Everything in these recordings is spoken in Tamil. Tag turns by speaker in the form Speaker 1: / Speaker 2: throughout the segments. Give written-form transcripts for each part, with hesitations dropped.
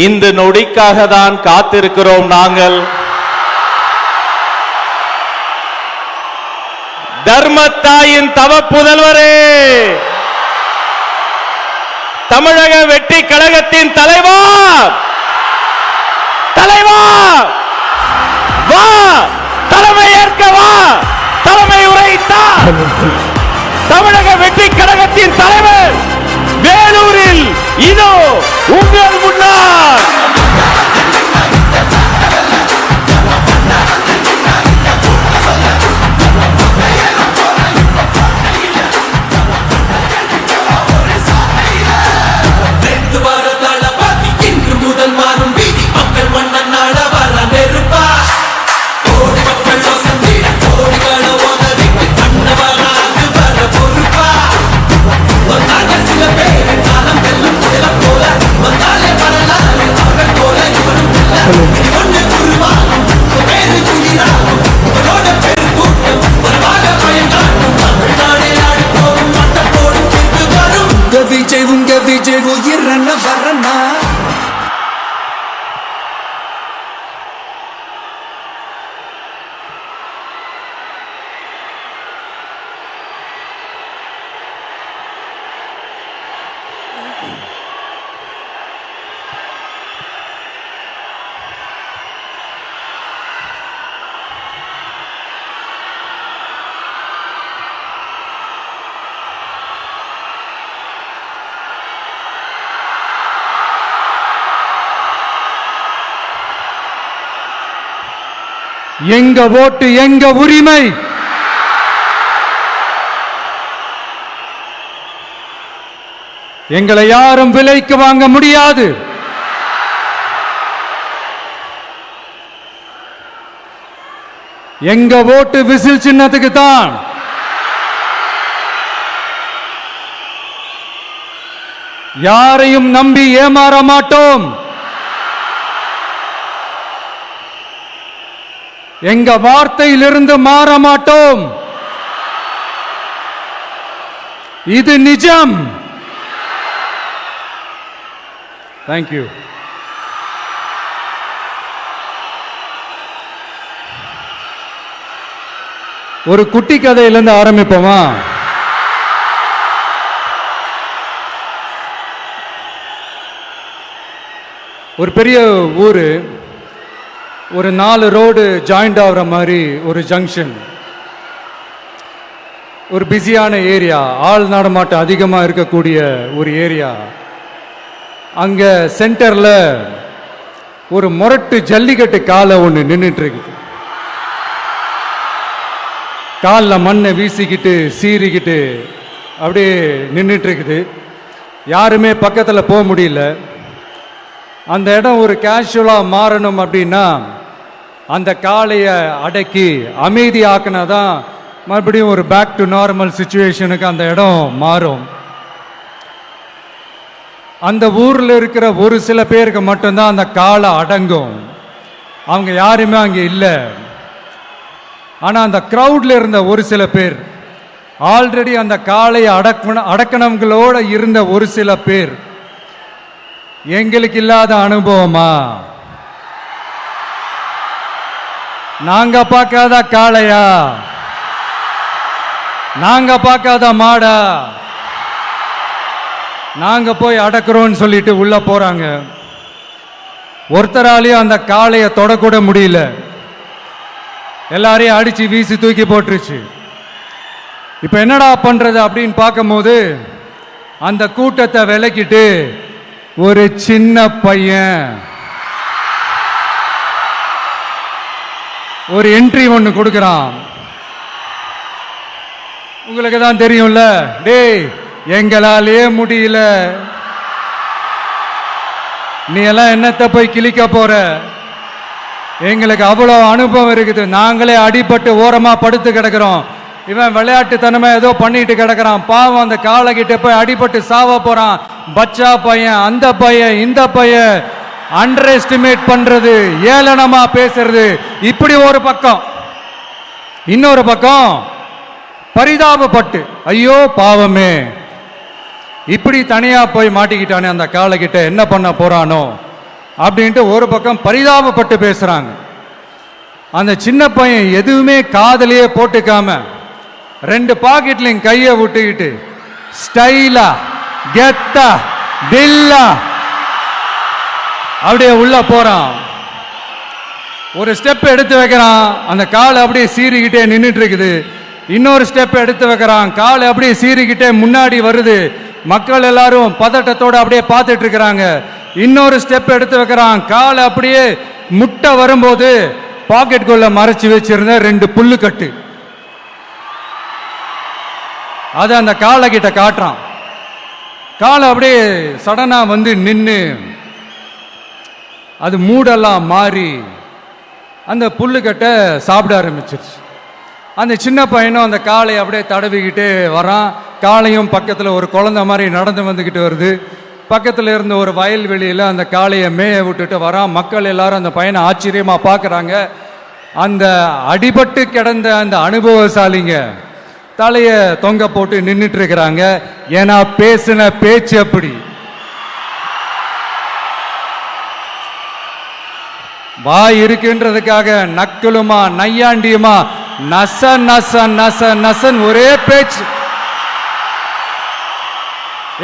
Speaker 1: இந்த நொடிக்காக தான் காத்திருக்கிறோம் நாங்கள். தர்மத்தாயின் தவ புதல்வரே, தமிழக வெற்றி கழகத்தின் தலைவா, தலைவா வா, தலைமை ஏற்க வா, தலைமை உரைத்தா. தமிழக வெற்றி கழகத்தின் தலைவர் வேலூரில் இதோ உங்கள் முன்னால்.
Speaker 2: உங்க விஜய் உயிரன வரனா.
Speaker 3: எங்க ஓட்டு எங்க உரிமை. எங்களை யாரும் விலைக்கு வாங்க முடியாது. எங்க ஓட்டு விசில் சின்னத்துக்கு தான். யாரையும் நம்பி ஏமாற மாட்டோம். எங்க வார்த்தையிலிருந்து மாற மாட்டோம். இது நிஜம். தேங்க்யூ. ஒரு குட்டி கதையிலிருந்து ஆரம்பிப்போமா? ஒரு பெரிய ஊரு, ஒரு 4 ரோடு ஜாயிண்ட் ஆகிற மாதிரி ஒரு ஜங்ஷன், ஒரு பிஸியான ஏரியா, ஆள் நடமாட்டம் அதிகமாக இருக்கக்கூடிய ஒரு ஏரியா. அங்கே சென்டரில் ஒரு முரட்டு ஜல்லிக்கட்டு காலை ஒன்று நின்றுட்டு இருக்குது. காலில் மண்ணை வீசிக்கிட்டு சீறிக்கிட்டு அப்படியே நின்றுட்டு இருக்குது. யாருமே பக்கத்தில் போக முடியல. அந்த இடம் ஒரு கேஷுவலாக மாறணும் அப்படின்னா அந்த காளையை அடக்கி அமைதி ஆக்கினாதான் மறுபடியும் ஒரு பேக் டு நார்மல் சுச்சுவேஷனுக்கு அந்த இடம் மாறும். அந்த ஊரில் இருக்கிற ஒரு சில பேருக்கு மட்டும்தான் அந்த காளை அடங்கும். அவங்க யாருமே அங்கே இல்லை. ஆனால் அந்த க்ரௌடில் இருந்த ஒரு சில பேர், ஆல்ரெடி அந்த காளையை அடக்கணவங்களோட இருந்த ஒரு சில பேர், எங்களுக்கு இல்லாத அனுபவமா? நாங்க பார்க்காத காளையா? நாங்க பார்க்காத மாடா? நாங்க போய் அடக்குறோம்னு சொல்லிட்டு உள்ள போறாங்க. ஒருத்தராலையும் அந்த காளையை தொடக்கூட முடியல. எல்லாரையும் அடிச்சு வீசி தூக்கி போட்டுருச்சு. இப்ப என்னடா பண்றது அப்படின்னு பார்க்கும்போது அந்த கூட்டத்தை விலக்கிட்டு ஒரு சின்ன பையன் ஒரு என்ட்ரி ஒன்று கொடுக்கிறான். உங்களுக்கு தான் தெரியும்ல, டேய் எங்களாலே முடியல, நீ எல்லாம் என்னத்தை போய் கிழிக்க போற? எங்களுக்கு அவ்வளோ அனுபவம் இருக்குது, நாங்களே அடிபட்டு ஓரமா படுத்து கிடக்கிறோம். இவன் விளையாட்டுத்தனமா ஏதோ பண்ணிட்டு கிடக்கிறான், பாவம் அந்த காலை கிட்ட போய் அடிபட்டு சாவ போறான். பச்சா பையன், அந்த பையன், இந்த பையன், அண்டர் எஸ்டிமேட் பண்றது, ஏளனமா பேசுறது, இப்படி ஒரு பக்கம். இன்னொரு பக்கம் பரிதாபப்பட்டு, ஐயோ பாவமே, இப்படி தனியா போய் மாட்டிக்கிட்டானே, அந்த காலை கிட்ட என்ன பண்ண போறானோ அப்படின்ட்டு ஒரு பக்கம் பரிதாபப்பட்டு பேசுறாங்க. அந்த சின்ன பையன் எதுவுமே காதலையே போட்டுக்காம 2 பாக்கெட்லையும் கையை விட்டுக்கிட்டு ஸ்டைலா கெத்தா தில்லா அப்படியே உள்ள போறான். ஒரு ஸ்டெப் எடுத்து வைக்கிறான், அந்த கால் அப்படியே சீறிக்கிட்டே நின்றுட்டு இருக்குது. இன்னொரு ஸ்டெப் எடுத்து வைக்கிறான், கால் அப்படியே சீறிக்கிட்டே முன்னாடி வருது. மக்கள் எல்லாரும் பதட்டத்தோட அப்படியே பார்த்துட்டு இருக்கிறாங்க. இன்னொரு ஸ்டெப் எடுத்து வைக்கிறான், கால் அப்படியே முட்டை வரும்போது பாக்கெட்டுக்குள்ள மறைச்சு வச்சிருந்த 2 புல்லுக்கட்டு அதை அந்த காலை கிட்ட காட்டுறான். காலை அப்படியே சடனா வந்து நின்று அது மூடெல்லாம் மாறி அந்த புல்லுக்கட்டை சாப்பிட ஆரம்பிச்சிருச்சு. அந்த சின்ன பையனும் அந்த காலை அப்படியே தடவிக்கிட்டே வரான். காளையும் பக்கத்தில் ஒரு குழந்தை மாதிரி நடந்து வந்துக்கிட்டு வருது. பக்கத்தில் இருந்த ஒரு வயல்வெளியில் அந்த காளையை மேய விட்டுட்டு வரான். மக்கள் எல்லாரும் அந்த பையனை ஆச்சரியமாக பார்க்குறாங்க. அந்த அடிபட்டு கிடந்த அந்த அனுபவசாலிங்க தலையை தொங்க போட்டு நின்றுட்டு இருக்கிறாங்க. ஏன்னா பேசின பேச்சு அப்படி. வாய் இருக்குன்றதுக்காக நக்கலுமா நையாண்டியுமா நச நச நச நசன் ஒரே பேச்சு.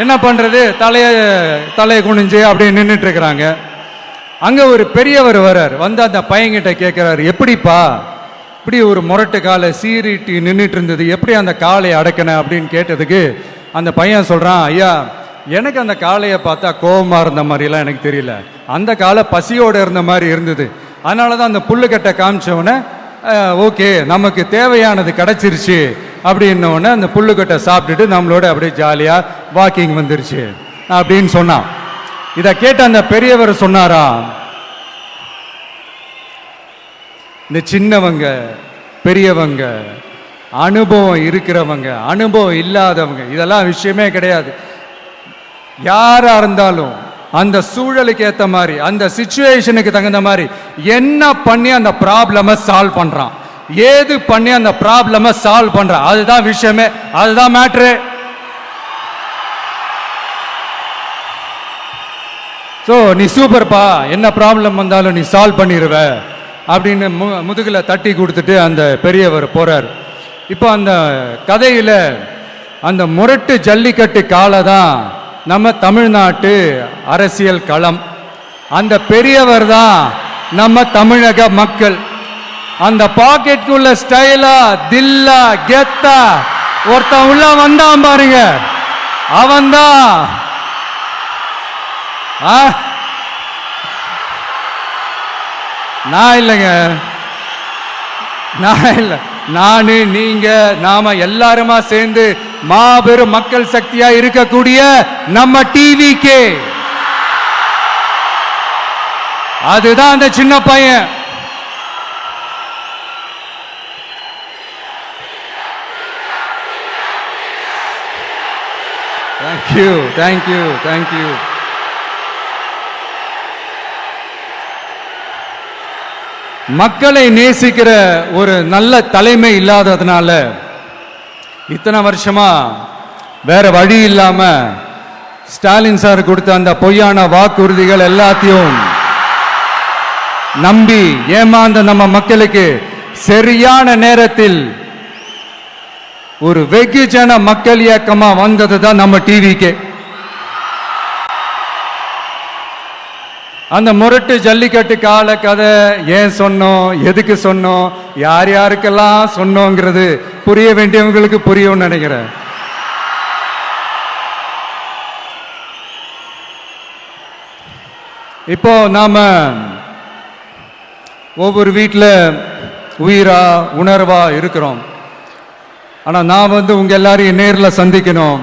Speaker 3: என்ன பண்றது, தலையை குனிஞ்சு அப்படியே நின்றுட்டு இருக்கிறாங்க. அங்க ஒரு பெரியவர் வர்றார். வந்து அந்த பையன்கிட்ட கேட்கிறாரு, எப்படிப்பா இப்படி ஒரு முரட்டு காலை சீறிட்டு நின்றுட்டு இருந்தது, எப்படி அந்த காலை அடக்கின அப்படின்னு கேட்டதுக்கு அந்த பையன் சொல்றான், ஐயா எனக்கு அந்த காளையை பார்த்தா கோபமா இருந்த மாதிரிலாம் எனக்கு தெரியல, அந்த காலை பசியோடு இருந்த மாதிரி இருந்தது. அதனால தான் அந்த புல்லுக்கட்டை காமிச்சவொடனே ஓகே நமக்கு தேவையானது கிடைச்சிருச்சு அப்படின்னோடனே அந்த புல்லுக்கட்டை சாப்பிட்டுட்டு நம்மளோட அப்படியே ஜாலியாக வாக்கிங் வந்துருச்சு அப்படின்னு சொன்னான். இதை கேட்ட அந்த பெரியவர் சொன்னாரா, இந்த சின்னவங்க பெரியவங்க அனுபவம் இருக்கிறவங்க அனுபவம் இல்லாதவங்க இதெல்லாம் விஷயமே கிடையாது. யாரா இருந்தாலும் அந்த சூழலுக்கு ஏற்ற மாதிரி அந்த சிச்சுவேஷனுக்கு தகுந்த மாதிரி என்ன பண்ணி அந்த ப்ராப்ளமை சால்வ் பண்றான், ஏது பண்ணி அந்த ப்ராப்ளமை சால்வ் பண்றான், அதுதான் விஷயமே, அதுதான் மேட்ரு. ஸோ நீ சூப்பர்ப்பா, என்ன ப்ராப்ளம் வந்தாலும் நீ சால்வ் பண்ணிடுவ அப்படின்னு முதுகில் தட்டி கொடுத்துட்டு அந்த பெரியவர் போறார். இப்போ அந்த கதையில் அந்த முரட்டு ஜல்லிக்கட்டு காலை தான் நம்ம தமிழ்நாட்டு அரசியல் களம். அந்த பெரியவர் தான் நம்ம தமிழக மக்கள். அந்த பாக்கெட்டுக்குள்ள ஸ்டைலா தில்லா கெத்தா ஒருத்தன் உள்ள வந்தான் பாருங்க, அவன்தான் நான் இல்லைங்க, நான் இல்லை, நானு நீங்க நாம எல்லாருமா சேர்ந்து மாபெரும் மக்கள் சக்தியா இருக்கக்கூடிய நம்ம டிவிக்கு, அதுதான் அந்த சின்ன பையன். Thank you thank you thank you. மக்களை நேசிக்கிற ஒரு நல்ல தலைமை இல்லாததுனால இத்தனை வருஷமா வேற வழி இல்லாம ஸ்டாலின் சார் கொடுத்த அந்த பொய்யான வாக்குறுதிகள் எல்லாத்தையும் நம்பி ஏமாந்த நம்ம மக்களுக்கு சரியான நேரத்தில் ஒரு வெகுஜன மக்கள் இயக்கமா வந்தது தான் நம்ம டிவிக்கு. அந்த முரட்டு ஜல்லிக்கட்டு கால கதை ஏன் சொன்னோம், எதுக்கு சொன்னோம், யார் யாருக்கெல்லாம் சொன்னோங்கிறது புரிய வேண்டியவங்களுக்கு புரியும்னு நினைக்கிறேன். இப்போ நாம ஒவ்வொரு வீட்டில் உயிரா உணர்வா இருக்கிறோம். ஆனால் நான் உங்க எல்லாரையும் நேரில் சந்திக்கணும்,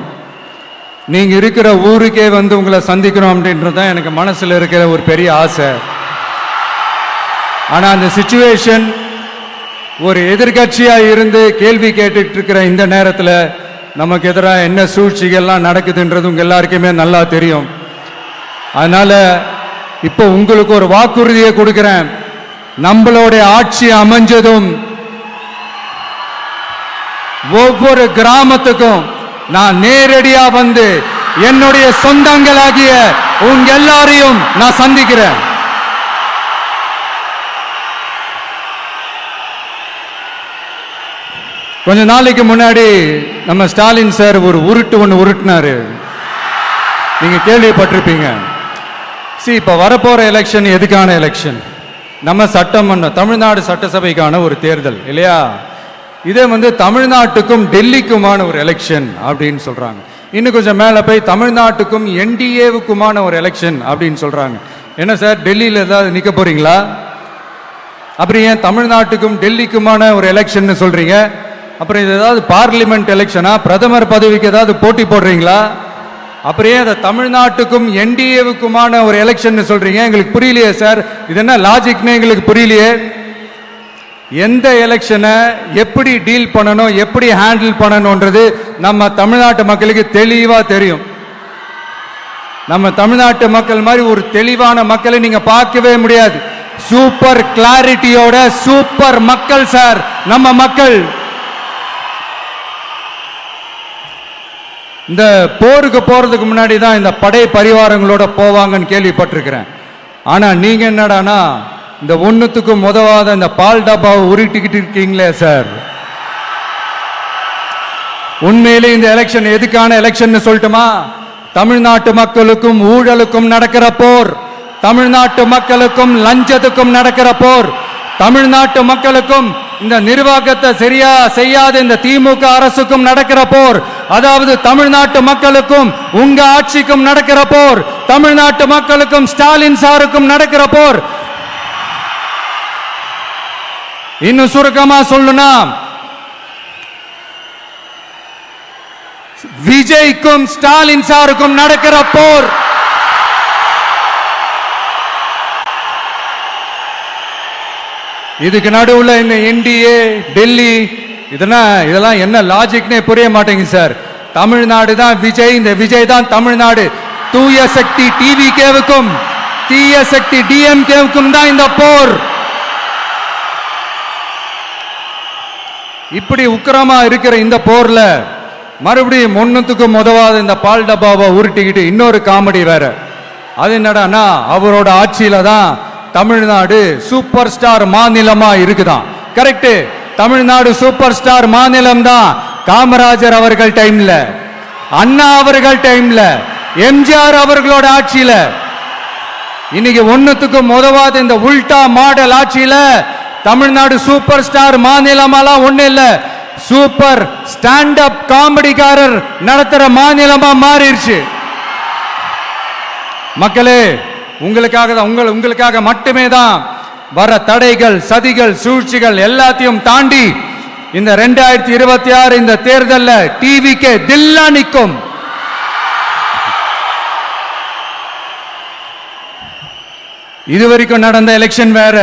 Speaker 3: நீங்க இருக்கிற ஊருக்கே உங்களை சந்திக்கணும் அப்படின்றது தான் எனக்கு மனசுல இருக்கிற ஒரு பெரிய ஆசை. ஆனா அந்த சிச்சுவேஷன் ஒரு எதிர்கட்சியா இருந்து கேள்வி கேட்டுட்டு இருக்கிற இந்த நேரத்தில் நமக்கு எதிராக என்ன சூழ்ச்சிகள்லாம் நடக்குதுன்றது உங்க எல்லாருக்குமே நல்லா தெரியும். அதனால இப்போ உங்களுக்கு ஒரு வாக்குறுதியை கொடுக்கிறேன், நம்மளோட ஆட்சி அமைஞ்சதும் ஒவ்வொரு கிராமத்துக்கும் நான் நேரடியா வந்து என்னுடைய சொந்தங்களாகிய உங்க எல்லாரையும் நான் சந்திக்கிறேன். கொஞ்ச நாளைக்கு முன்னாடி நம்ம ஸ்டாலின் சார் ஒரு உருட்டு ஒன்று உருட்டினாரு, நீங்க கேள்விப்பட்டிருப்பீங்க. இப்ப வரப்போற எலெக்ஷன் எதுக்கான எலெக்ஷன்? நம்ம சட்டமன்ற தமிழ்நாடு சட்டசபைக்கான ஒரு தேர்தல் இல்லையா? இதே தமிழ்நாட்டுக்கும் டெல்லிக்குமான ஒரு எலெக்ஷன் அப்படின்னு சொல்றாங்க. இன்னும் கொஞ்சம் மேல போய் தமிழ்நாட்டுக்கும் என்டிஏவுக்குமான ஒரு எலெக்ஷன் அப்படின்னு சொல்றாங்க. என்ன சார், டெல்லியில ஏதாவது நிக்க போறீங்களா? அப்புறம் ஏன் தமிழ்நாட்டுக்கும் டெல்லிக்குமான ஒரு எலெக்ஷன் சொல்றீங்க? அப்புறம் இது ஏதாவது பார்லிமெண்ட் எலெக்ஷனா? பிரதமர் பதவிக்கு ஏதாவது போட்டி போடுறீங்களா? அப்புறம் ஏன் தமிழ்நாட்டுக்கும் என்டிஏவுக்குமான ஒரு எலெக்ஷன் சொல்றீங்க? எங்களுக்கு புரியலையே சார், இது என்ன லாஜிக்னு எங்களுக்கு புரியலையே. எந்த எலெக்ஷனை எப்படி டீல் பண்ணணும், எப்படி ஹேண்டில் பண்ணணும்ன்றது நம்ம தமிழ்நாட்டு மக்களுக்கு தெளிவா தெரியும். நம்ம தமிழ்நாட்டு மக்கள் மாதிரி ஒரு தெளிவான மக்களை நீங்க பார்க்கவே முடியாது. சூப்பர் கிளாரிட்டியோட சூப்பர் மக்கள் சார் நம்ம மக்கள். இந்த போருக்கு போறதுக்கு முன்னாடி தான் இந்த படை பரிவாரங்களோட போவாங்கன்னு கேள்விப்பட்டிருக்கிறேன். ஆனா நீங்க என்னடானா இந்த ஒண்ணுத்துக்கும் உதவாத இந்த பால் டப்பாவை உருட்டிக்கிட்டு இருக்கீங்களே சார். உண்மையிலே இந்த எலெக்ஷன் எதுக்கான எலெக்ஷன் சொல்லட்டுமா? தமிழ்நாட்டு மக்களுக்கும் ஊழலுக்கும் நடக்கிற போர், தமிழ்நாட்டு மக்களுக்கும் லஞ்சத்துக்கும் நடக்கிற போர், தமிழ்நாட்டு மக்களுக்கும் இந்த நிர்வாகத்தை சரியா செய்யாத இந்த திமுக அரசுக்கும் நடக்கிற போர், அதாவது தமிழ்நாட்டு மக்களுக்கும் உங்க ஆட்சிக்கும் நடக்கிற போர், தமிழ்நாட்டு மக்களுக்கும் ஸ்டாலின் சாருக்கும் நடக்கிற போர். இன்னும் சுருக்கமா சொல்லணும்னா விஜய்க்கும் ஸ்டாலின் சாருக்கும் நடக்கிற போர். இதுக்கு நடுவுல இந்த என்டிஏ டெல்லி இதெல்லாம் என்ன லாஜிக்னே புரிய மாட்டேங்குது சார். தமிழ்நாடு தான் விஜய், இந்த விஜய் தான் தமிழ்நாடு. தூய சக்தி டிவிகேவுக்கும் தீய சக்தி டிஎம்கேவுக்கும் தான் இந்த போர். இப்படி உக்கிரமா இருக்கிற இந்த போர்ல மறுபடியும் ஒண்ணுத்துக்கும் உதவாத இந்த பால் டப்பாவை உருட்டிக்கிட்டு இன்னொரு காமெடி வேற. அது என்னடானா அவரோட ஆட்சியில தான் தமிழ்நாடு சூப்பர் ஸ்டார் மாநிலமா இருக்குதான். கரெக்ட், தமிழ்நாடு சூப்பர் ஸ்டார் மாநிலம் தான். காமராஜர் அவர்கள் டைம்ல, அண்ணா அவர்கள் டைம்ல, எம்ஜிஆர் அவர்களோட ஆட்சியில. இன்னைக்கு ஒண்ணுத்துக்கும் உதவாத இந்த உல்டா மாடல் ஆட்சியில தமிழ்நாடு சூப்பர் ஸ்டார் மாநிலமாலாம் ஒண்ணு இல்ல, சூப்பர் ஸ்டாண்ட் அப் காமெடிக்காரர் நடத்துற மாநிலமா மாறிடுச்சு. மக்களே, உங்களுக்காக மட்டுமே தான் வர தடைகள், சதிகள், சூழ்ச்சிகள் எல்லாத்தையும் தாண்டி இந்த 2026 இந்த தேர்தல்ல டிவிகே தில்லா நிற்கும். இதுவரைக்கும் நடந்த எலெக்ஷன் வேற,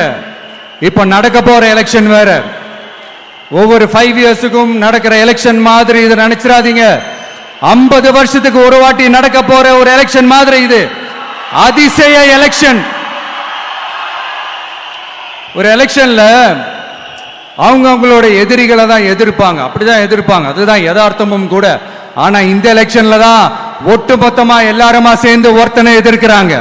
Speaker 3: இப்ப நடக்க போற எலெக்ஷன் வேற. ஒவ்வொரு 5 இயர்ஸுக்கும் நடக்கிற எலெக்ஷன் மாதிரி இதை நினைச்சிடாதீங்க. 50 வருஷத்துக்கு ஒரு வாட்டி நடக்க போற ஒரு எலெக்ஷன் மாதிரி இது. அதிசய எலெக்ஷன். ஒரு எலெக்ஷன்ல அவங்களோட எதிரிகளை தான் எதிர்ப்பாங்க, அப்படிதான் எதிர்ப்பாங்க, அதுதான் யதார்த்தமும் கூட. ஆனா இந்த எலெக்ஷன்ல தான் ஒட்டுமொத்தமா எல்லாருமா சேர்ந்து ஒருத்தனை எதிர்க்கிறாங்க.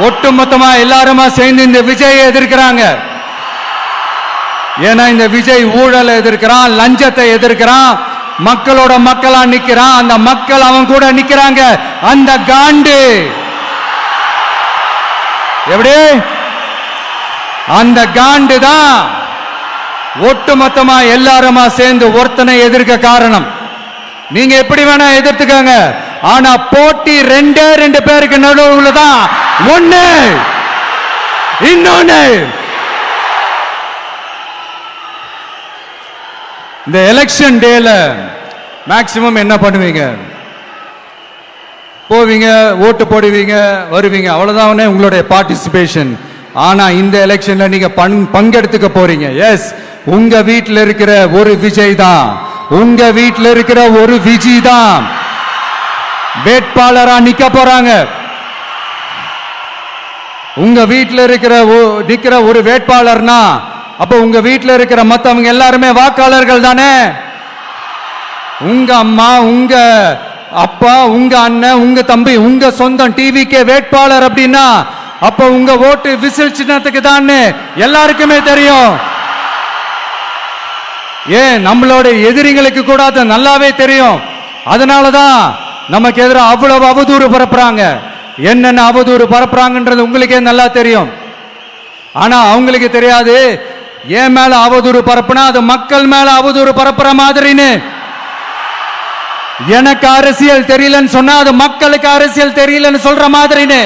Speaker 3: ஒட்டுமொத்தமா எல்லாருமா சேர்ந்து இந்த விஜயை எதிர்க்கிறாங்க. ஏன்னா இந்த விஜய் ஊழலை எதிர்க்கிறான், லஞ்சத்தை எதிர்க்கிறான், மக்களோட மக்களா நிக்கிறான். அந்த மக்கள் அவன் கூட நிக்கிறாங்க. அந்த காண்டு எப்படி? அந்த காண்டு தான் ஒட்டுமொத்தமா எல்லாருமா சேர்ந்து ஒருத்தனை எதிர்க்க காரணம். நீங்க எப்படி வேணா எதிர்த்துக்கங்க, ஆனா போட்டி 2 பேருக்கு நடுவுல தான். ஒண்ணு இன்னொன்னு. இந்த எலெக்ஷன் டேல மேக்சிமம் என்ன பண்ணுவீங்க? போவீங்க, ஓட்டு போடுவீங்க, வருவீங்க, அவ்வளவுதான் உங்களுடைய பார்ட்டிசிபேஷன். ஆனா இந்த எலெக்ஷன்ல நீங்க பங்கெடுத்துக்க போறீங்க. எஸ், உங்க வீட்டில் இருக்கிற ஒரு விஜய் தான், உங்க வீட்டில் இருக்கிற ஒரு விஜய் தான் வேட்பாளரா நிக்க போறாங்க. உங்க வீட்டில் நிக்கிற ஒரு வேட்பாளர்னா அப்ப உங்க வீட்டில் இருக்கிற மத்தவங்க எல்லாருமே வாக்காளர்கள் தானே. உங்க அம்மா, உங்க அப்பா, உங்க அண்ணன், உங்க தம்பி, உங்க சொந்தம் டிவிகே வேட்பாளர் அப்படின்னா அப்ப உங்க ஓட்டு விசில் சின்னத்துக்கு தான் எல்லாருக்குமே தெரியும். ஏன் நம்மளோட எதிரிங்களுக்கு கூட அது நல்லாவே தெரியும். அதனாலதான் நமக்கு எதிராக அவ்வளவு அவதூறு பரப்புறாங்க. என்னென்ன அவதூறு பரப்புறாங்கன்றது உங்களுக்கே நல்லா தெரியும். ஆனா அவங்களுக்கு தெரியாது, என் மேல அவதூறு பரப்புனா அது மக்கள் மேல அவதூறு பரப்புற மாதிரின்னு. எனக்கு அரசியல் தெரியலன்னு சொன்னா அது மக்களுக்கு அரசியல் தெரியலன்னு சொல்ற மாதிரின்னு.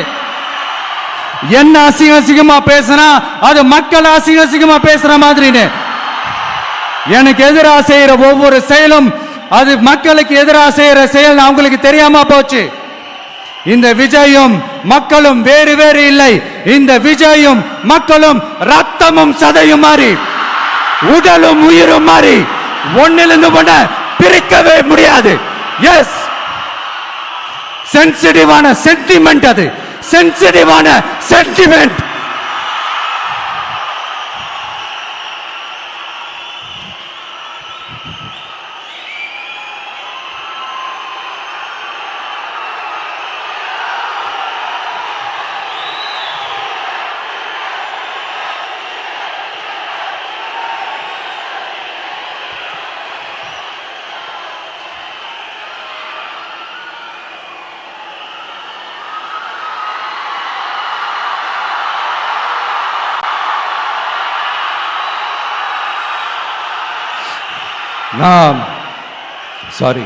Speaker 3: என்ன அசிங்க அசிங்கமா பேசினா அது மக்கள் அசிங்க அசிங்கமா பேசுற மாதிரின்னு. எனக்கு எதிராக செய்யற ஒவ்வொரு செயலும் அது மக்களுக்கு எதிராக செய்யற செயல் அவங்களுக்கு தெரியாம போச்சு. இந்த விஜயும் மக்களும் வேறு வேறு இல்லை. இந்த விஜயும் மக்களும் ரத்தமும் சதையும் மாறி உடலும் உயிரும் மாறி ஒன்னிலிருந்து ஒண்ண பிரிக்கவே முடியாது. எஸ், சென்சிட்டிவான சென்டிமெண்ட், அது சென்சிட்டிவான சென்டிமெண்ட். சாரி,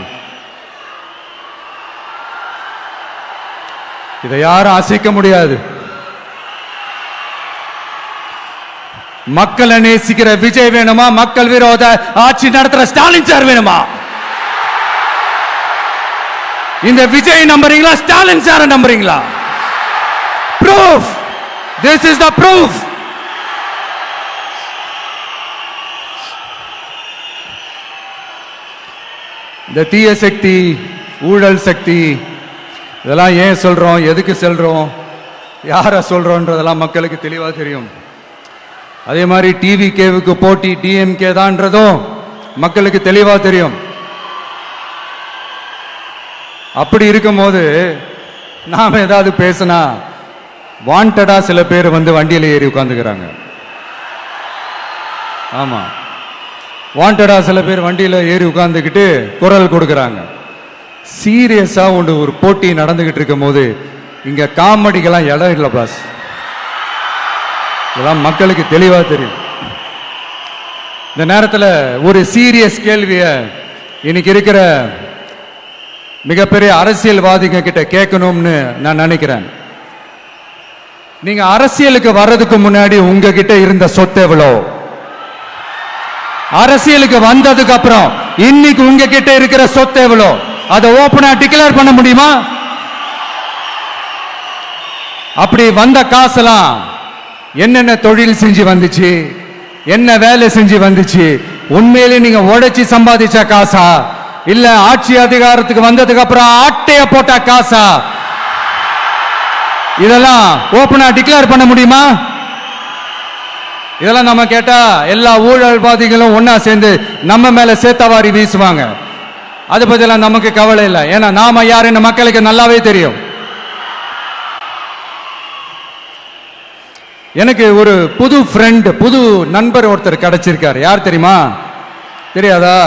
Speaker 3: இதை யாரும் அசைக்க முடியாது. மக்களை நேசிக்கிற விஜய் வேணுமா, மக்கள் விரோத ஆட்சி நடத்துற ஸ்டாலின் சார் வேணுமா? இந்த விஜய் நம்புறீங்களா, ஸ்டாலின் சார் நம்புறீங்களா? Proof, this is the proof. இந்த தீய சக்தி, ஊழல் சக்தி, இதெல்லாம் ஏன் சொல்றோம், எதுக்கு சொல்றோம், யார சொல்றோன்றதெல்லாம் மக்களுக்கு தெளிவா தெரியும். அதே மாதிரி டிவிகேவுக்கு போட்டி டிஎம்கே தான்றதும் மக்களுக்கு தெளிவா தெரியும். அப்படி இருக்கும்போது நாம ஏதாவது பேசினா வாண்டடா சில பேர் வந்து வண்டியில ஏறி உட்கார்ந்துக்கிறாங்க. ஆமா, வாண்டடா சில பேர் வண்டியில ஏறி உட்கார்ந்துக்கிட்டு குரல் கொடுக்கறாங்க. சீரியஸா ஒரு போட்டி நடந்துகிட்டு இருக்கும் போது இங்க காமெடிக்கெல்லாம் இடம் இல்லை பாஸ். இதெல்லாம் மக்களுக்கு தெளிவா தெரியும். இந்த நேரத்தில் ஒரு சீரியஸ் கேள்வியை இன்னைக்கு இருக்கிற மிகப்பெரிய அரசியல்வாதிங்க கிட்ட கேட்கணும்னு நான் நினைக்கிறேன். நீங்க அரசியலுக்கு வர்றதுக்கு முன்னாடி உங்ககிட்ட இருந்த சொத்து எவ்வளோ? அரசியலுக்கு வந்ததுக்கு அப்புறம் இன்னைக்கு உங்ககிட்ட இருக்கிற சொத்து எவ்வளோ? அதை ஓபனா டிக்ளேர் பண்ண முடியுமா? அப்படி வந்த காசெல்லாம் என்னென்ன தொழில் செஞ்சு வந்துச்சு, என்ன வேலை செஞ்சு வந்துச்சு, உண்மையிலே நீங்க உழைச்சி சம்பாதிச்ச காசா, இல்ல ஆட்சி அதிகாரத்துக்கு வந்ததுக்கு அப்புறம் ஆட்டைய போட்ட காசா? இதெல்லாம் ஓபனா டிக்ளேர் பண்ண முடியுமா? இதெல்லாம் நம்ம கேட்டா எல்லா ஊழல்வாதிகளும் ஒன்னா சேர்ந்து நம்ம மேல சேத்தவாரி வீசுவாங்க. அது பத்திலாம் நமக்கு கவலை இல்லை. ஏன்னா நாம யாருன்னு மக்களுக்கு நல்லாவே தெரியும். எனக்கு ஒரு புது ஃப்ரெண்ட், புது நண்பர் ஒருத்தர் கிடைச்சிருக்காரு. யார் தெரியுமா? தெரியாதா?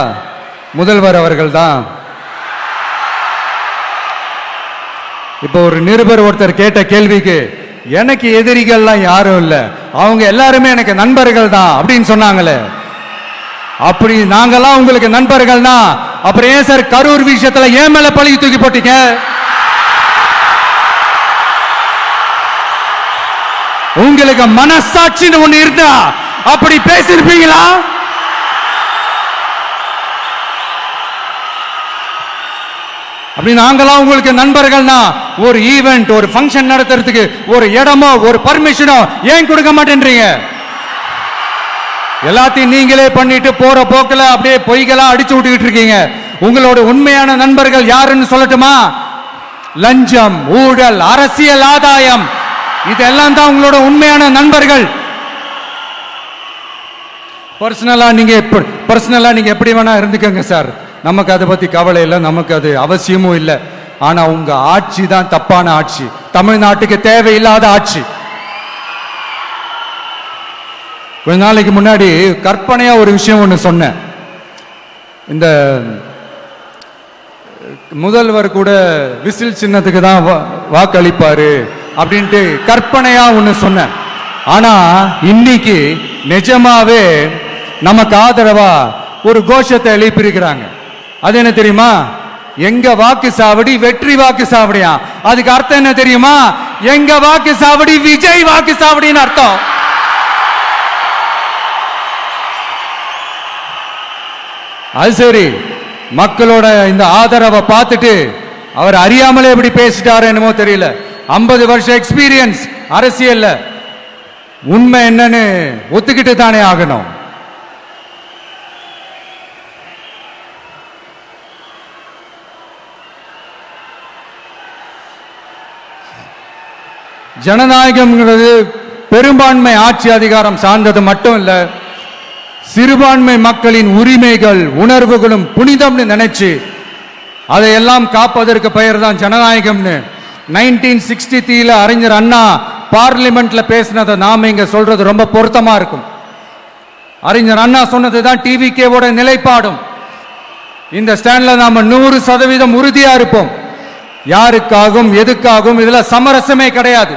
Speaker 3: முதல்வர் அவர்கள் தான். இப்போ ஒரு நிருபர் ஒருத்தர் கேட்ட கேள்விக்கு எனக்கு எதிரிகள்லாம் யாரும் இல்ல, அவங்க எல்லாருமே எனக்கு நண்பர்கள் தான் அப்படின்னு சொன்னாங்களே. அப்படி நாங்கெல்லாம் உங்களுக்கு நண்பர்கள்னா அப்புறம் ஏன் சார் கரூர் விஷயத்துல ஏன் மேல பழி தூக்கி போட்டீங்க? உங்களுக்கு மனசாட்சின்னு ஒண்ணு இருந்தா அப்படி பேசிருப்பீங்களா? அப்படி நாங்களாம் உங்களுக்கு நண்பர்கள்னா ஒரு ஈவென்ட், ஒரு ஃபங்க்ஷன் நடத்துறதுக்கு ஒரு இடமோ ஒரு பர்மிஷனோ ஏன் கொடுக்க மாட்டேன்றீங்க? எல்லாத்தையும் நீங்களே பண்ணிட்டு போற போக்கில் அப்படியே பொய்களா அடிச்சு விட்டுக்கிட்டு இருக்கீங்க. உங்களோட உண்மையான நண்பர்கள் யாருன்னு சொல்லட்டுமா? லஞ்சம், ஊழல், அரசியல் ஆதாயம், இதெல்லாம் தான் உங்களோட உண்மையான நண்பர்கள். பர்சனலா நீங்க எப்படி வேணா இருந்துக்கங்க சார், நமக்கு அதை பத்தி கவலை இல்லை, நமக்கு அது அவசியமும் இல்லை. ஆனா உங்க ஆட்சி தான் தப்பான ஆட்சி, தமிழ்நாட்டுக்கு தேவையில்லாத ஆட்சி. கொஞ்ச நாளைக்கு முன்னாடி கற்பனையா ஒரு விஷயம் ஒண்ணு சொன்னேன். இந்த முதல்வர் கூட விசில் சின்னத்துக்கு தான் வாக்களிப்பாரு அப்படின்ட்டு கற்பனையா ஒன்று சொன்னேன். ஆனா இன்னைக்கு நிஜமாவே நமக்கு ஆதரவா ஒரு கோஷத்தை எழுப்பியிருக்கிறாங்க. அது என்ன தெரியுமா? எங்க வாக்கு சாவடி வெற்றி வாக்கு சாவடியா. அதுக்கு அர்த்தம் என்ன தெரியுமா? எங்க வாக்கு சாவடி விஜய் வாக்கு சாவடின்னு அர்த்தம். அது சரி, மக்களோட இந்த ஆதரவை பார்த்துட்டு அவர் அறியாமலே எப்படி பேசிட்டாரு என்னமோ தெரியல. 50 வருஷம் எக்ஸ்பீரியன்ஸ் அரசியல்ல, உண்மை என்னன்னு ஒத்துக்கிட்டு தானே ஆகணும். ஜனநாயகம்ங்கிறது பெரும்பான்மை ஆட்சி அதிகாரம் சார்ந்தது மட்டும் இல்ல, சிறுபான்மை மக்களின் உரிமைகள் உணர்வுகளும் புனிதம்னு நினைச்சு அதையெல்லாம் காப்பதற்கு பெயர் தான் ஜனநாயகம்னு 1963 அறிஞர் அண்ணா பார்லிமெண்ட்ல பேசினதை நாம இங்க சொல்றது ரொம்ப பொருத்தமா இருக்கும். அறிஞர் அண்ணா சொன்னது தான் டிவிகேவோட நிலைப்பாடும். இந்த ஸ்டாண்ட்ல நாம 100% உறுதியா இருப்போம். யாருக்காகவும் எதுக்காகவும் இதுல சமரசமே கிடையாது.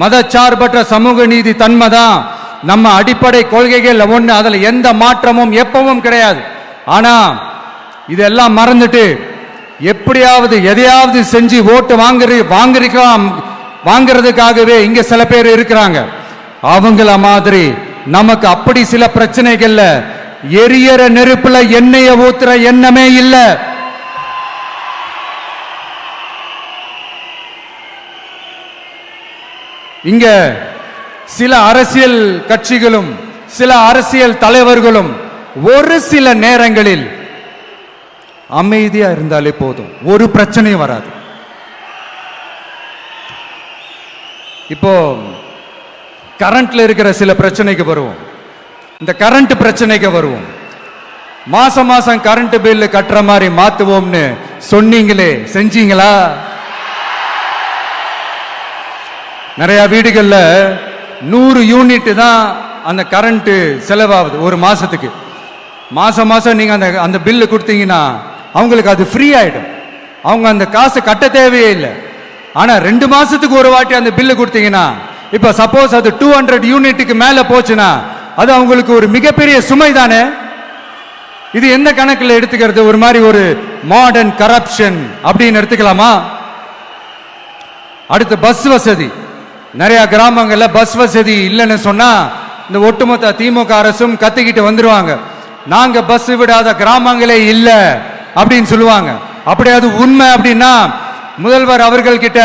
Speaker 3: மதச்சார்பற்ற சமூக நீதி தன்மை தான் நம்ம அடிப்படை கொள்கைகள் ஒண்ணு. அதுல எந்த மாற்றமும் எப்பவும் கிடையாது. ஆனா இதெல்லாம் மறந்துட்டு எப்படியாவது எதையாவது செஞ்சு ஓட்டு வாங்குறதுக்காகவே இங்க சில பேர் இருக்கிறாங்க. அவங்கள மாதிரி நமக்கு அப்படி சில பிரச்சனைகள்ல எரியற நெருப்புல எண்ணெய ஊத்துற எண்ணமே இல்ல. இங்க சில அரசியல் கட்சிகளும் சில அரசியல் தலைவர்களும் ஒரு சில நேரங்களில் அமைதியா இருந்தாலே போதும், ஒரு பிரச்சனையும் வராது. இப்போ கரண்ட்ல இருக்கிற சில பிரச்சனைக்கு வருவோம். இந்த கரண்ட் பிரச்சனைக்கு வருவோம். மாசம் மாசம் கரண்ட் பில் கட்டுற மாதிரி மாத்துவோம்னு சொன்னீங்களே, செஞ்சீங்களா? நிறைய வீடுகள்ல 100 யூனிட் தான் அந்த கரண்ட் செலவாகுது ஒரு மாசத்துக்கு. மாசம் மாசம் நீங்க அந்த பில்லு கொடுத்தீங்கன்னா அவங்களுக்கு அது ஃப்ரீ ஆயிடும். அவங்க அந்த காசு கட்ட தேவையே இல்லை. ஆனா 2 மாசத்துக்கு ஒரு வாட்டி அந்த பில்லு கொடுத்தீங்கன்னா, இப்ப சப்போஸ் அது 200 யூனிட்டுக்கு மேல போச்சுன்னா அது அவங்களுக்கு ஒரு மிகப்பெரிய சுமை தானே. இது எந்த கணக்கில் எடுத்துக்கிறது? ஒரு மாதிரி ஒரு மாடர்ன் கரப்ஷன் அப்படின்னு எடுத்துக்கலாமா? அடுத்து பஸ் வசதி. நிறைய கிராமங்கள்ல பஸ் வசதி இல்லைன்னு சொன்னா இந்த ஒட்டுமொத்த திமுக அரசும் கத்திக்கிட்டு வந்துருவாங்க. நாங்க பஸ் விடாத கிராமங்களே இல்ல அப்படின்னு சொல்லுவாங்க. அப்படி அது உண்மை அப்படின்னா முதல்வர் அவர்கள் கிட்ட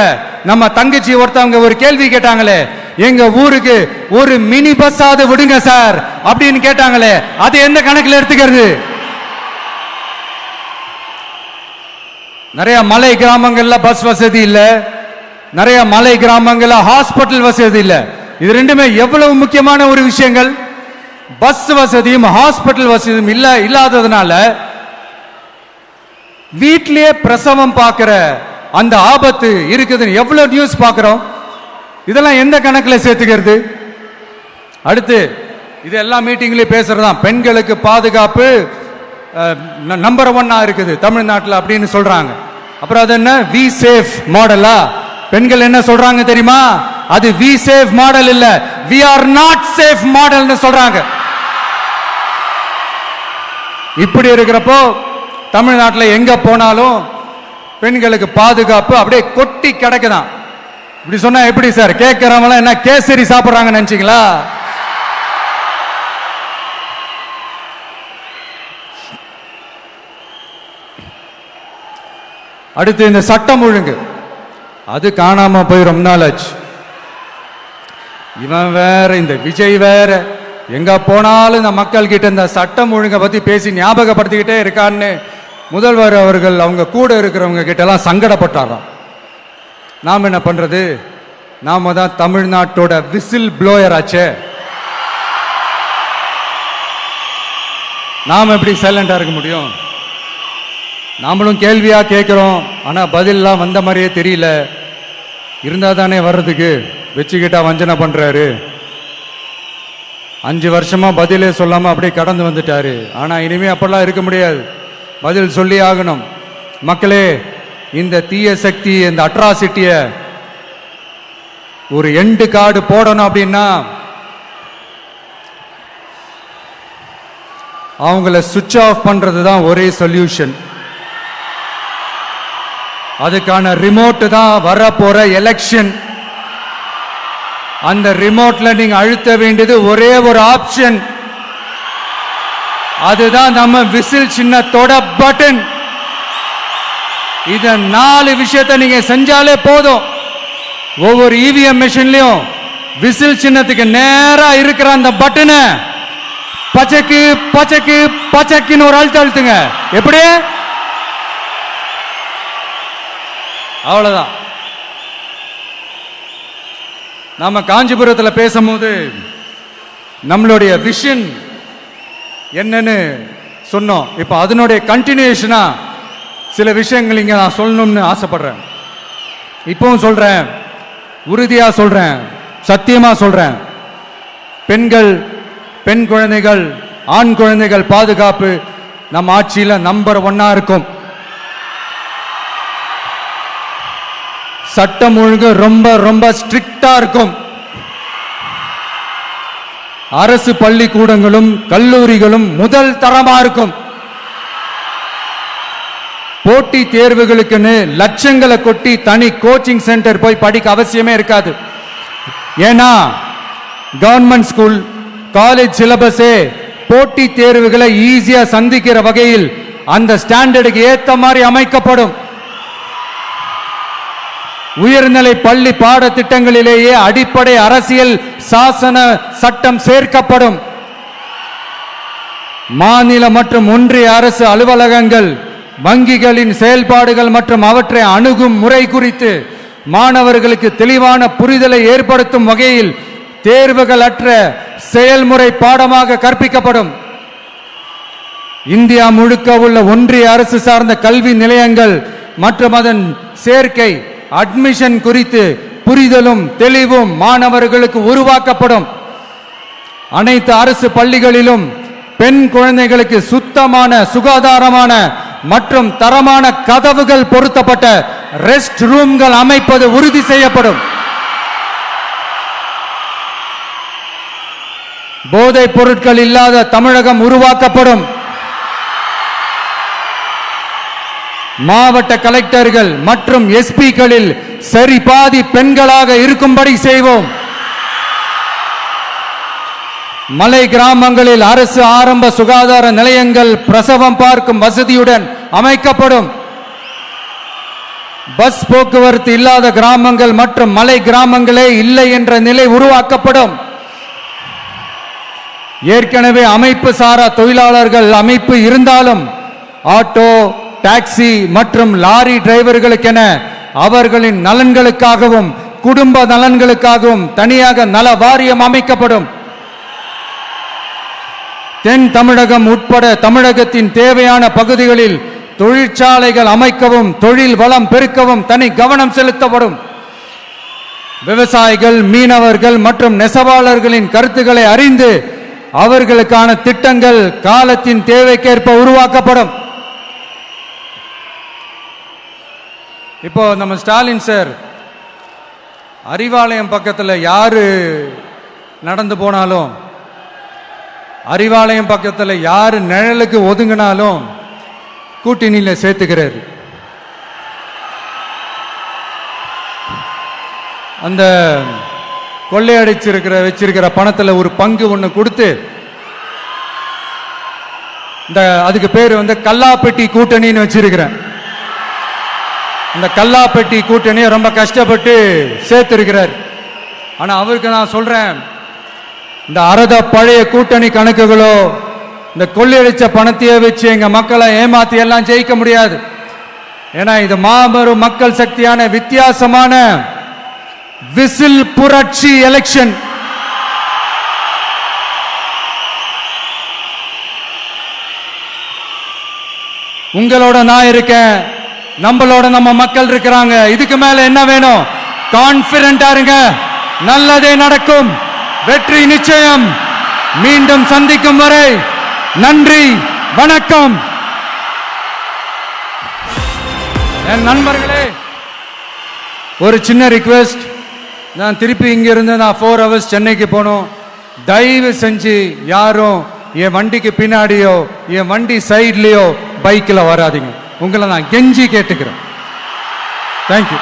Speaker 3: நம்ம தங்கச்சி ஒருத்தவங்க ஒரு கேள்வி கேட்டாங்களே, எங்க ஊருக்கு ஒரு மினி பஸ் ஆவது விடுங்க சார் அப்படின்னு கேட்டாங்களே, அது எந்த கணக்கில் எடுத்துக்கிறது? நிறைய மலை கிராமங்கள்ல பஸ் வசதி இல்ல, நிறைய மலை கிராமங்கள்ல ஹாஸ்பிட்டல் வசதி இல்ல. இது ரெண்டுமே எவ்வளவு முக்கியமான ஒரு விஷயங்கள். பஸ் வசதியும் ஹாஸ்பிட்டல் வசதியும் இல்லாததுனால வீட்டிலேயே பிரசவம் பார்க்கிற அந்த ஆபத்து இருக்குதுன்னு எவ்வளவு நியூஸ் பார்க்கிறோம். இதெல்லாம் எந்த கணக்கில் சேர்த்துக்கிறது? அடுத்து இது எல்லா மீட்டிங்லயும் பேசுறதுதான், பெண்களுக்கு பாதுகாப்பு நம்பர் 1 இருக்குது தமிழ்நாட்டில் அப்படின்னு சொல்றாங்க. அப்புறம் அது என்ன, வி சேஃப் மாடலா? பெண்கள் என்ன சொல்றாங்க தெரியுமா? அது வி சேஃப் மாடல் இல்ல, வி ஆர் நாட் சேஃப் மாடல்னு சொல்றாங்க. இப்படி இருக்கிறப்போ தமிழ்நாட்டில் எங்க போனாலும் பெண்களுக்கு பாதுகாப்பு அப்படியே கொட்டி கிடக்குதான். இப்படி சொன்னா எப்படி சார்? கேட்கிறவங்க என்ன கேசரி சாப்பிடுறாங்க நினைச்சீங்களா? அடுத்து இந்த சட்டம் ஒழுங்கு, அது காணாம போய் ரொம்ப நாள் ஆச்சு. இவன் வேற, இந்த விஜய் வேற, எங்க போனாலும் இந்த மக்கள் கிட்ட இந்த சட்டம் ஒழுங்கை பத்தி பேசி ஞாபகப்படுத்திக்கிட்டே இருக்கான்னு முதல்வர் அவர்கள் அவங்க கூட இருக்கிறவங்க கிட்ட எல்லாம் சங்கடப்பட்டாராம். நாம் என்ன பண்றது? நாம தான் தமிழ்நாட்டோட விசில் ப்ளோயர் ஆச்சே. நாம எப்படி சைலண்டா இருக்க முடியும்? நாமளும் கேள்வியா கேட்கிறோம், ஆனா பதிலெல்லாம் வந்த மாதிரியே தெரியல. இருந்தா தானே வர்றதுக்கு, வச்சுக்கிட்டா வஞ்சனை பண்றாரு. 5 வருஷமா பதிலே சொல்லாம அப்படியே கடந்து வந்துட்டாரு. ஆனா இனிமே அப்படிலாம் இருக்க முடியாது, பதில் சொல்லி ஆகணும். மக்களே, இந்த தீய சக்தி, இந்த அட்ராசிட்டிய ஒரு எண்டு கார்டு போடணும் அப்படின்னா அவங்கள சுவிட்ச் ஆஃப் பண்றது தான் ஒரே சொல்யூஷன். அதுக்கான ரிமோட் தான் வரப்போற எலெக்ஷன். அந்த ரிமோட்ல நீங்க அழுத்த வேண்டியது ஒரே ஒரு ஆப்ஷன், அதுதான் நம்ம விசில் சின்னத்தோட பட்டன். இத 4 விஷயத்தை நீங்க செஞ்சாலே போதும். ஒவ்வொரு இவிஎம் மெஷின்லயும் விசில் சின்னத்துக்கு நேரா இருக்கிற அந்த பட்டனை பச்சைக்கு பச்சைக்கு பச்சைக்குன்னு ஒரு அழுத்துங்க. எப்படி? அவ்வளவுதான். நாம காஞ்சிபுரத்தில் பேசும்போது நம்மளுடைய விஷன் என்னன்னு சொன்னோம். இப்ப அதனுடைய கண்டினியூஷனா சில விஷயங்கள் இங்க நான் சொல்லணும்னு ஆசைப்படுறேன். இப்பவும் சொல்றேன், உறுதியா சொல்றேன், சத்தியமா சொல்றேன். பெண்கள், பெண் குழந்தைகள், ஆண் குழந்தைகள் பாதுகாப்பு நம்ம ஆட்சியில நம்பர் 1 இருக்கும். சட்டம் ஒழுங்கு ரொம்ப ரொம்ப ஸ்ட்ரிக்டா இருக்கும். அரசு பள்ளிக்கூடங்களும் கல்லூரிகளும் முதல் தரமா இருக்கும். போட்டி தேர்வுகளுக்குன்னு லட்சங்களை கொட்டி தனி கோச்சிங் சென்டர் போய் படிக்க அவசியமே இருக்காது. ஏன்னா கவர்மெண்ட் ஸ்கூல், காலேஜ் சிலபஸே போட்டி தேர்வுகளை ஈஸியா சந்திக்கிற வகையில் அந்த ஸ்டாண்டர்டுக்கு ஏத்த மாதிரி அமைக்கப்படும். உயர்நிலை பள்ளி பாடத்திட்டங்களிலேயே அடிப்படை அரசியல் சாசன சட்டம் சேர்க்கப்படும். மாநில மற்றும் ஒன்றிய அரசு அலுவலகங்கள், வங்கிகளின் செயல்பாடுகள் மற்றும் அவற்றை அணுகும் முறை குறித்து மாணவர்களுக்கு தெளிவான புரிதலை ஏற்படுத்தும் வகையில் தேர்வுகள் அற்ற செயல்முறை பாடமாக கற்பிக்கப்படும். இந்தியா முழுக்க உள்ள ஒன்றிய அரசு சார்ந்த கல்வி நிலையங்கள் மற்றும் அதன் சேர்க்கை அட்மிஷன் குறித்து புரிதலும் தெளிவும் மாணவர்களுக்கு உருவாக்கப்படும். அனைத்து அரசு பள்ளிகளிலும் பெண் குழந்தைகளுக்கு சுத்தமான, சுகாதாரமான மற்றும் தரமான கதவுகள் பொருத்தப்பட்ட ரெஸ்ட் ரூம்கள் அமைப்பது உறுதி செய்யப்படும். போதைப் பொருட்கள் இல்லாத தமிழகம் உருவாக்கப்படும். மாவட்ட கலெக்டர்கள் மற்றும் எஸ்பிக்களில் சரி பாதி பெண்களாக இருக்கும்படி செய்வோம். மலை கிராமங்களில் அரசு ஆரம்ப சுகாதார நிலையங்கள் பிரசவம் பார்க்கும் வசதியுடன் அமைக்கப்படும். பஸ் போக்குவரத்து இல்லாத கிராமங்கள் மற்றும் மலை கிராமங்களே இல்லை என்ற நிலை உருவாக்கப்படும். ஏற்கனவே அமைப்பு சாரா தொழிலாளர்கள் அமைப்பு இருந்தாலும் ஆட்டோ, டாக்ஸி மற்றும் லாரி டிரைவர்களுக்கென அவர்களின் நலன்களுக்காகவும் குடும்ப நலன்களுக்காகவும் தனியாக நல வாரியம் அமைக்கப்படும். தென் தமிழகம் உட்பட தமிழகத்தின் தேவையான பகுதிகளில் தொழிற்சாலைகள் அமைக்கவும் தொழில் வளம் பெருக்கவும் தனி கவனம் செலுத்தப்படும். விவசாயிகள், மீனவர்கள் மற்றும் நெசவாளர்களின் கருத்துக்களை அறிந்து அவர்களுக்கான திட்டங்கள் காலத்தின் தேவைக்கேற்ப உருவாக்கப்படும். இப்போ நம்ம ஸ்டாலின் சார் அறிவாலயம் பக்கத்தில் யாரு நடந்து போனாலும், அறிவாலயம் பக்கத்தில் யாரு நிழலுக்கு ஒதுங்கினாலும் கூட்டணியில சேர்த்துக்கிறார். அந்த கொள்ளையடிச்சிருக்கிற வச்சிருக்கிற பணத்தில் ஒரு பங்கு ஒன்று கொடுத்து, இந்த அதுக்கு பேர் கல்லாப்பெட்டி கூட்டணின்னு வச்சிருக்கிறேன். அந்த கல்லாப்பெட்டி கூட்டணியை ரொம்ப கஷ்டப்பட்டு சேர்த்திருக்கிறார். ஆனா அவருக்கு நான் சொல்றேன், இந்த அறத பழைய கூட்டணி கணக்குகளோ இந்த கொள்ளையடிச்ச பணத்தையே வச்சு எங்க மக்களை ஏமாத்தி எல்லாம் ஜெயிக்க முடியாது. ஏன்னா இது மாபெரும் மக்கள் சக்தியான வித்தியாசமான விசில் புரட்சி எலெக்ஷன். உங்களோட நான் இருக்கேன், நம்மளோட நம்ம மக்கள் இருக்கிறாங்க. இதுக்கு மேல என்ன வேணும்? கான்பிடென்டா இருங்க, நல்லதே நடக்கும், வெற்றி நிச்சயம். மீண்டும் சந்திக்கும் வரை நன்றி, வணக்கம். என் நண்பர்களே, ஒரு சின்ன ரிக்வெஸ்ட். நான் திருப்பி இங்கிருந்து 4 hours சென்னைக்கு போகணும். தயவு செஞ்சு யாரும் என் வண்டிக்கு பின்னாடியோ என் வண்டி சைட்லேயோ பைக்கில் வராதிங்க. உங்களை நான் கெஞ்சி கேட்டுக்கிறேன். தேங்க்யூ.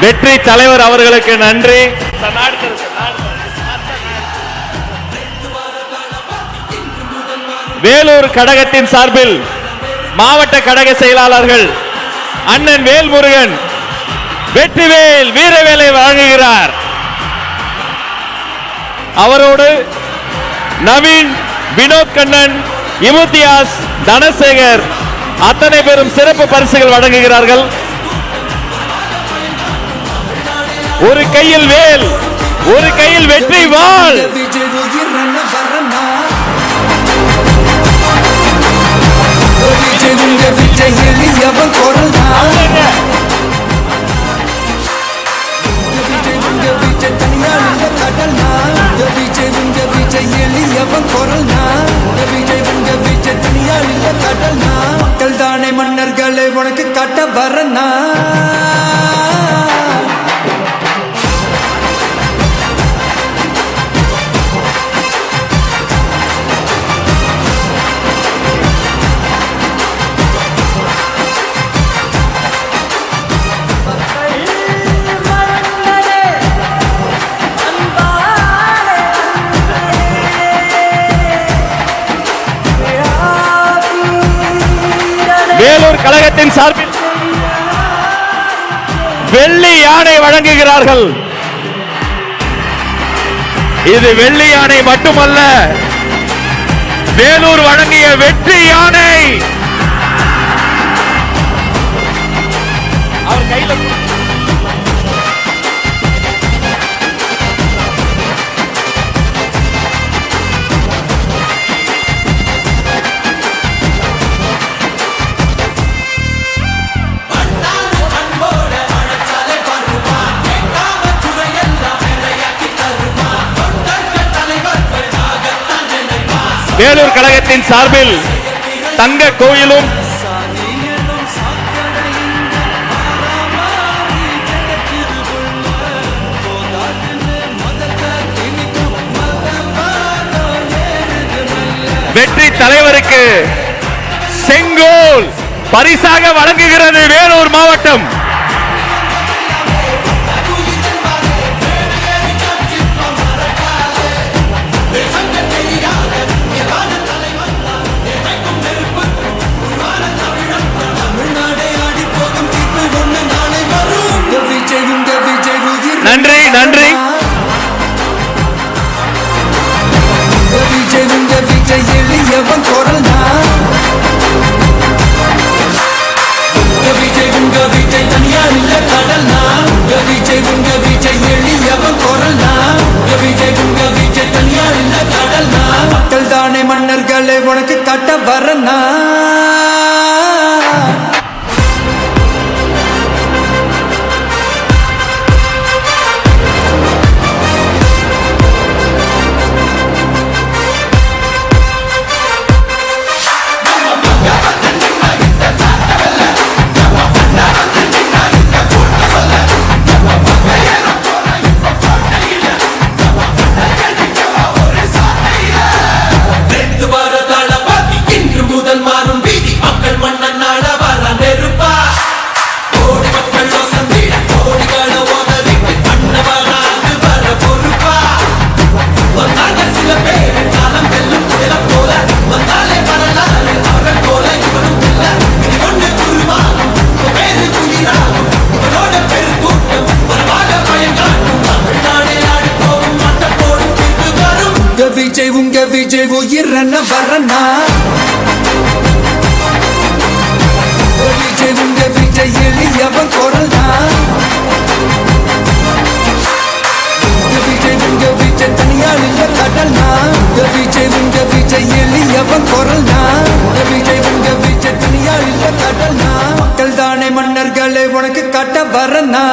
Speaker 1: வெற்றி தலைவர் அவர்களுக்கு நன்றி. வேலூர் கழகத்தின் சார்பில் மாவட்ட கழக செயலாளர்கள் அண்ணன் வேல்முருகன் வெற்றிவேல் வீரவேலை வழங்குகிறார். அவரோடு நவீன், வினோத் கண்ணன், இமுத்தியாஸ், தனசேகர் அத்தனை பேரும் சிறப்பு பரிசுகள் வழங்குகிறார்கள். ஒரு கையில் வேல், ஒரு கையில் வெற்றி வாள்.
Speaker 2: விஜய் உயிரன வரனா விஜய் உங்க விஜய் எளியவன் குரல்னா விஜய் உங்க விஜய் தனியாள கடல்னா விஜய் உங்க விஜய் எளியவன் குரல்னா விஜய் உங்க விஜய் தனியாள கடல்னா மக்கள் தானே மன்னர்களை உனக்கு காட்ட வரனா
Speaker 1: வேலூர் கழகத்தின் சார்பில் வெள்ளி யானை வழங்குகிறார்கள். இது வெள்ளி யானை மட்டுமல்ல, வேலூர் வழங்கிய வெற்றி யானை. அவர் கையில் வேலூர் கழகத்தின் சார்பில் தங்க கோயிலும் வெற்றி தலைவருக்கு செங்கோல் பரிசாக வழங்குகிறது வேலூர் மாவட்டம். நன்றி, நன்றி.
Speaker 2: விஜய் உங்க விஜய் எளியவன் குரல்னா விஜய் உங்க விஜய் தனியாள கடல்னா விஜய் உங்க விஜய் எளியவன் குரல்னா விஜய் உங்க விஜய் தனியாள கடல்னா மக்கள் தானே மன்னர்களை உனக்கு காட்ட வரனா விஜய் உங்க விஜய் உயிரன வரனா விஜய் உங்க விஜய் எளியவன் குரல்னா அவன் குரல்னா உங்க விஜய் தனியார் இல்ல கடல்னா மக்கள் தானே மன்னர்களே உனக்கு காட்ட வரனா